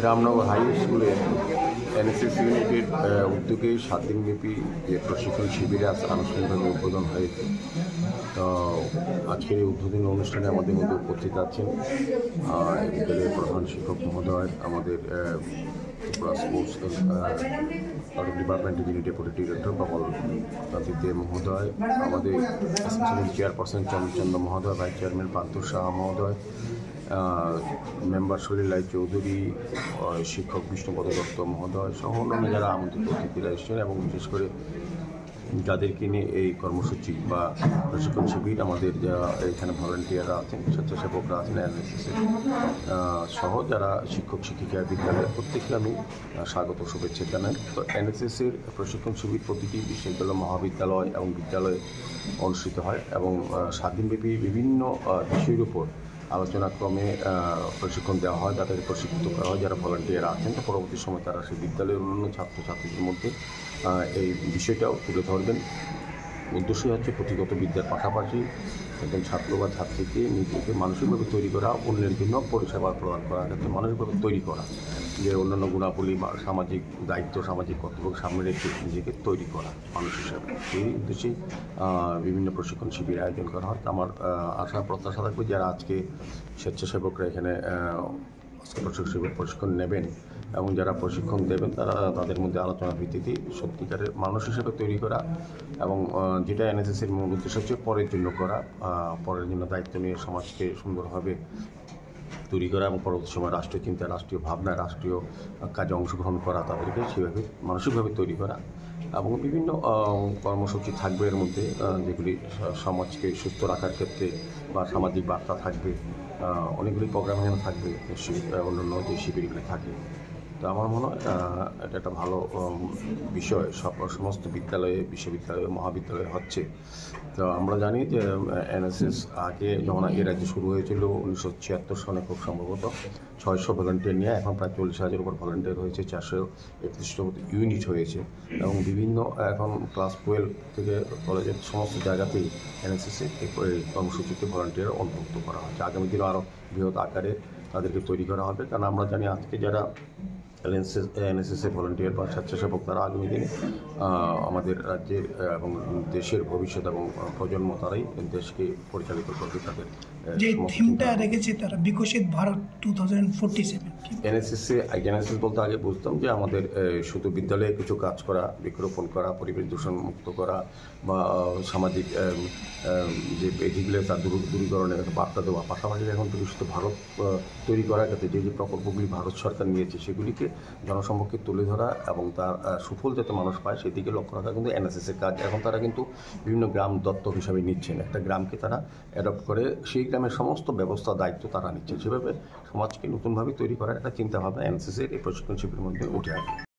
Ramnagar high স্কুলে NSS ইউনিটের উদ্যোগে 7 দিনব্যাপী যে প্রশিক্ষণ শিবিরে আজ আনুষ্ঠানিকভাবে উদ্বোধন হয়েছে। তো আজকের এই উদ্বোধনী অনুষ্ঠানে আমাদের মধ্যে উপস্থিত আছেন বিদ্যালয়ের প্রধান শিক্ষক মহোদয়, আমাদের স্পোর্টস ডিপার্টমেন্টের যিনি ডেপুটি ডিরেক্টর কমল দে মহোদয়, আমাদের অ্যাসোসিয়েশন চেয়ারপারসন চন্দ্র মহোদয়, ভাইস চেয়ারম্যান পার্থ শাহ মহোদয়, মেম্বার সলিল রায় চৌধুরী, শিক্ষক বিষ্ণুপদ দত্ত মহোদয় সহ অন্যান্য যারা আমন্ত্রিত অতিথিরা এসেছেন এবং বিশেষ করে যাদেরকে নিয়ে এই কর্মসূচি বা প্রশিক্ষণ শিবির আমাদের যারা এখানে ভলান্টিয়াররা আছেন, স্বেচ্ছাসেবকরা আছেন, এনএসএসের সহ যারা শিক্ষক শিক্ষিকা বিদ্যালয়ের প্রত্যেককে আমি স্বাগত শুভেচ্ছা জানাই। তো এনএসএসের প্রশিক্ষণ শিবির প্রতিটি বিশ্ববিদ্যালয়, মহাবিদ্যালয় এবং বিদ্যালয়ে অনুষ্ঠিত হয় এবং 7 দিনব্যাপী বিভিন্ন বিষয়ের উপর আলোচনাক্রমে প্রশিক্ষণ দেওয়া হয়, যাদের প্রশিক্ষিত করা হয় যারা ভলান্টিয়ার আছেন। তো পরবর্তী সময় তারা সেই বিদ্যালয়ের অন্যান্য ছাত্রছাত্রীদের মধ্যে এই বিষয়টাও তুলে ধরবেন। উদ্দেশ্যই হচ্ছে পুঁথিগত বিদ্যার পাশাপাশি একজন ছাত্র বা ছাত্রীকে নিজেকে মানসিকভাবে তৈরি করা, অন্যের জন্য পরিষেবা প্রদান করার ক্ষেত্রে মানসিকভাবে তৈরি করা, যে অন্যান্য গুণাবলী বা সামাজিক দায়িত্ব, সামাজিক কর্তব্য সামনে রেখে নিজেকে তৈরি করা মানুষ হিসাবে, এই উদ্দেশ্যেই বিভিন্ন প্রশিক্ষণ শিবির আয়োজন করা হয়। আমার আশা প্রত্যাশা থাকবে যারা আজকে স্বেচ্ছাসেবকরা এখানে প্রশিক্ষণ নেবেন এবং যারা প্রশিক্ষণ দেবেন তারা তাদের মধ্যে আলোচনার ভিত্তিতে সত্যিকারের মানুষ হিসেবে তৈরি করা এবং যেটা এনএসএসের মূল উদ্দেশ্য হচ্ছে পরের জন্য করা, পরের জন্য দায়িত্ব নিয়ে সমাজকে সুন্দরভাবে তৈরি করা এবং পরবর্তী সময় রাষ্ট্রীয় চিন্তা, রাষ্ট্রীয় ভাবনা, রাষ্ট্রীয় কাজে অংশগ্রহণ করা, তাদেরকে সেভাবে মানসিকভাবে তৈরি করা এবং বিভিন্ন কর্মসূচি থাকবে এর মধ্যে, যেগুলি সমাজকে সুস্থ রাখার ক্ষেত্রে বা সামাজিক বার্তা থাকবে। অনেকগুলি প্রোগ্রাম এখানে থাকবে, অন্যান্য যে শিবিরগুলি থাকে। তো আমার মনে হয় এটা একটা ভালো বিষয়, সমস্ত বিদ্যালয়ে, বিশ্ববিদ্যালয়ে, মহাবিদ্যালয়ে হচ্ছে। তো আমরা জানি যে এনএসএস আগে যখন এর রাজ্যে শুরু হয়েছিল 1976 সালে খুব সম্ভবত 600 ভলান্টিয়ার নিয়ে, এখন প্রায় 40,000 উপর ভলান্টিয়ার হয়েছে, 431টা ইউনিট হয়েছে এবং বিভিন্ন এখন ক্লাস 12 থেকে কলেজের সমস্ত জায়গাতেই এনএসএসের এই কর্মসূচিতে ভলান্টিয়ার অন্তর্ভুক্ত করা হচ্ছে। আগামী দিনে আরও বৃহৎ আকারে তাদেরকে তৈরি করা হবে, কারণ আমরা জানি আজকে যারা এনএসএসের ভলান্টিয়ার বা স্বেচ্ছাসেবক তারা আগামী দিনে আমাদের রাজ্যের এবং দেশের ভবিষ্যৎ এবং প্রজন্ম, তারাই দেশকে পরিচালিত করবে। তাদের যে থিমটা রেখেছে তারা বিকশিত ভারত 2047। এনএসএস বলতে আগে বুঝতাম যে আমাদের শুধু বিদ্যালয়ে কিছু কাজ করা, বৃক্ষরোপণ করা, পরিবেশ দূষণ মুক্ত করা বা সামাজিক যে এদিকগুলো তার দূরীকরণের বার্তা দেওয়া, পাশাপাশি এখন বিকশিত ভারত তৈরি করার ক্ষেত্রে যে প্রকল্পগুলি ভারত সরকার নিয়েছে সেগুলিকে জনসম্মুখে তুলে ধরা এবং তার সুফল যাতে মানুষ পায় সেদিকে লক্ষ্য রাখা কিন্তু এনএসএসের কাজ। এখন তারা কিন্তু বিভিন্ন গ্রাম দত্তক হিসাবে নিচ্ছেন, একটা গ্রামকে তারা অ্যাডপ্ট করে সেই গ্রামের সমস্ত ব্যবস্থা দায়িত্ব তারা নিচ্ছেন। সেভাবে সমাজকে নতুনভাবে তৈরি করার একটা চিন্তাভাবনা এনএসএসের এই প্রশিক্ষণ শিবিরের মধ্যে উঠে আসে।